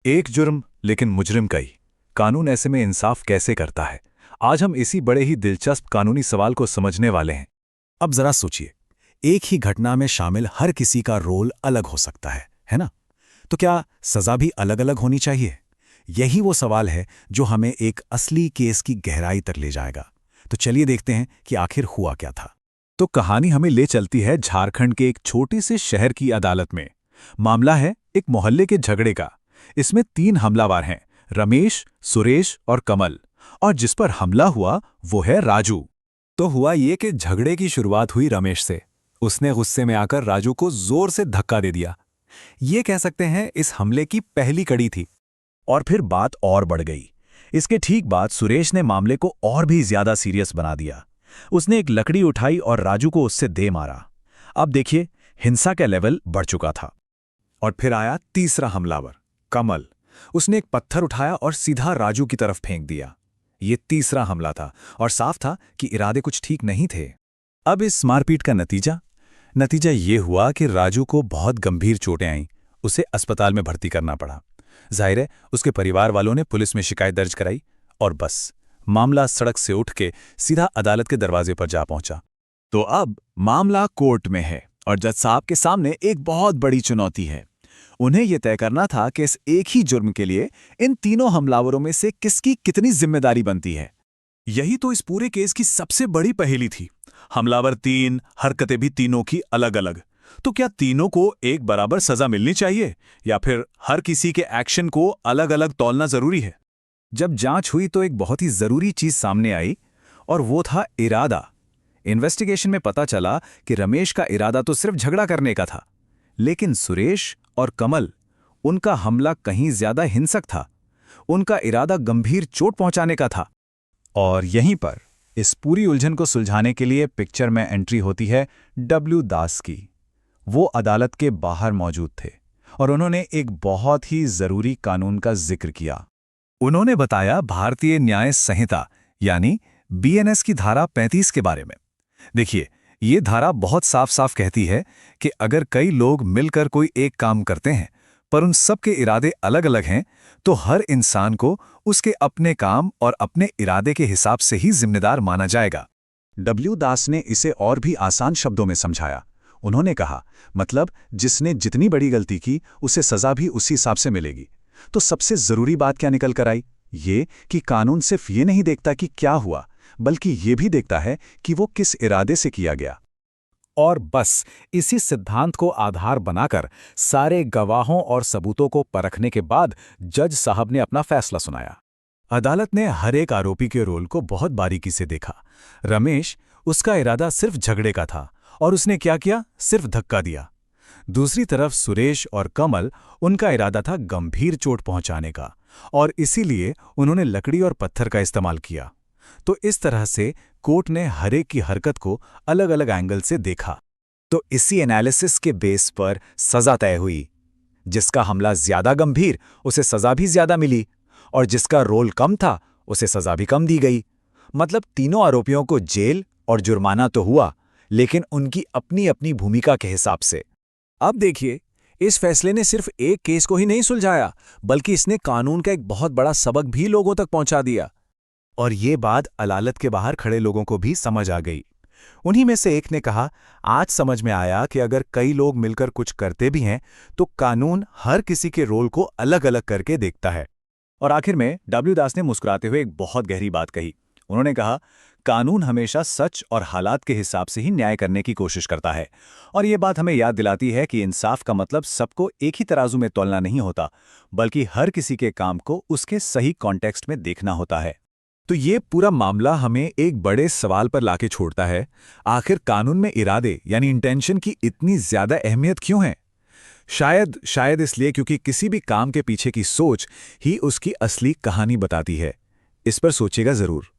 एक जुर्म लेकिन मुजरिम कई। कानून ऐसे में इंसाफ कैसे करता है? आज हम इसी बड़े ही दिलचस्प कानूनी सवाल को समझने वाले हैं। अब जरा सोचिए, एक ही घटना में शामिल हर किसी का रोल अलग हो सकता है ना? तो क्या सजा भी अलग अलग होनी चाहिए? यही वो सवाल है जो हमें एक असली केस की गहराई तक ले जाएगा। तो चलिए देखते हैं कि आखिर हुआ क्या था। तो कहानी हमें ले चलती है झारखंड के एक छोटे से शहर की अदालत में। मामला है एक मोहल्ले के झगड़े का। इसमें 3 हमलावर हैं, रमेश, सुरेश और कमल। और जिस पर हमला हुआ वो है राजू। तो हुआ ये कि झगड़े की शुरुआत हुई रमेश से। उसने गुस्से में आकर राजू को जोर से धक्का दे दिया। ये कह सकते हैं इस हमले की पहली कड़ी थी। और फिर बात और बढ़ गई। इसके ठीक बाद सुरेश ने मामले को और भी ज्यादा सीरियस बना दिया। उसने एक लकड़ी उठाई और राजू को उससे दे मारा। अब देखिए, हिंसा का लेवल बढ़ चुका था। और फिर आया तीसरा हमलावर, कमल। उसने एक पत्थर उठाया और सीधा राजू की तरफ फेंक दिया। ये तीसरा हमला था और साफ था कि इरादे कुछ ठीक नहीं थे। अब इस मारपीट का नतीजा ये हुआ कि राजू को बहुत गंभीर चोटें आईं। उसे अस्पताल में भर्ती करना पड़ा। जाहिर है, उसके परिवार वालों ने पुलिस में शिकायत दर्ज कराई और बस मामला सड़क से उठ के सीधा अदालत के दरवाजे पर जा पहुंचा। तो अब मामला कोर्ट में है और जज साहब के सामने एक बहुत बड़ी चुनौती है। उन्हें यह तय करना था कि इस एक ही जुर्म के लिए इन तीनों हमलावरों में से किसकी कितनी जिम्मेदारी बनती है। यही तो इस पूरे केस की सबसे बड़ी पहेली थी। हमलावर 3, हरकतें भी तीनों की अलग अलग। तो क्या तीनों को एक बराबर सजा मिलनी चाहिए या फिर हर किसी के एक्शन को अलग अलग तौलना जरूरी है? जब जांच हुई तो एक बहुत ही जरूरी चीज सामने आई और वो था इरादा। इन्वेस्टिगेशन में पता चला कि रमेश का इरादा तो सिर्फ झगड़ा करने का था, लेकिन सुरेश और कमल, उनका हमला कहीं ज्यादा हिंसक था। उनका इरादा गंभीर चोट पहुंचाने का था। और यहीं पर इस पूरी उलझन को सुलझाने के लिए पिक्चर में एंट्री होती है डब्ल्यू दास की। वो अदालत के बाहर मौजूद थे और उन्होंने एक बहुत ही जरूरी कानून का जिक्र किया। उन्होंने बताया भारतीय न्याय संहिता यानी बीएनएस की धारा 35 के बारे में। देखिए, ये धारा बहुत साफ साफ कहती है कि अगर कई लोग मिलकर कोई एक काम करते हैं पर उन सब के इरादे अलग अलग हैं, तो हर इंसान को उसके अपने काम और अपने इरादे के हिसाब से ही जिम्मेदार माना जाएगा। डब्ल्यू दास ने इसे और भी आसान शब्दों में समझाया। उन्होंने कहा, मतलब जिसने जितनी बड़ी गलती की उसे सजा भी उसी हिसाब से मिलेगी। तो सबसे जरूरी बात क्या निकल कर आई? ये कि कानून सिर्फ ये नहीं देखता कि क्या हुआ, बल्कि ये भी देखता है कि वो किस इरादे से किया गया। और बस इसी सिद्धांत को आधार बनाकर सारे गवाहों और सबूतों को परखने के बाद जज साहब ने अपना फैसला सुनाया। अदालत ने हर एक आरोपी के रोल को बहुत बारीकी से देखा। रमेश, उसका इरादा सिर्फ झगड़े का था और उसने क्या किया? सिर्फ धक्का दिया। दूसरी तरफ सुरेश और कमल, उनका इरादा था गंभीर चोट पहुंचाने का और इसीलिए उन्होंने लकड़ी और पत्थर का इस्तेमाल किया। तो इस तरह से कोर्ट ने हर एक की हरकत को अलग अलग एंगल से देखा। तो इसी एनालिसिस के बेस पर सजा तय हुई। जिसका हमला ज्यादा गंभीर, उसे सजा भी ज्यादा मिली, और जिसका रोल कम था उसे सजा भी कम दी गई। मतलब तीनों आरोपियों को जेल और जुर्माना तो हुआ, लेकिन उनकी अपनी अपनी भूमिका के हिसाब से। अब देखिए, इस फैसले ने सिर्फ एक केस को ही नहीं सुलझाया, बल्कि इसने कानून का एक बहुत बड़ा सबक भी लोगों तक पहुंचा दिया। और ये बात अदालत के बाहर खड़े लोगों को भी समझ आ गई। उन्हीं में से एक ने कहा, आज समझ में आया कि अगर कई लोग मिलकर कुछ करते भी हैं तो कानून हर किसी के रोल को अलग अलग करके देखता है। और आखिर में डब्ल्यू दास ने मुस्कुराते हुए एक बहुत गहरी बात कही। उन्होंने कहा, कानून हमेशा सच और हालात के हिसाब से ही न्याय करने की कोशिश करता है। और ये बात हमें याद दिलाती है कि इंसाफ का मतलब सबको एक ही तराजू में तौलना नहीं होता, बल्कि हर किसी के काम को उसके सही कॉन्टेक्स्ट में देखना होता है। तो ये पूरा मामला हमें एक बड़े सवाल पर लाके छोड़ता है। आखिर कानून में इरादे यानी इंटेंशन की इतनी ज्यादा अहमियत क्यों है? शायद इसलिए क्योंकि किसी भी काम के पीछे की सोच ही उसकी असली कहानी बताती है। इस पर सोचिएगा जरूर।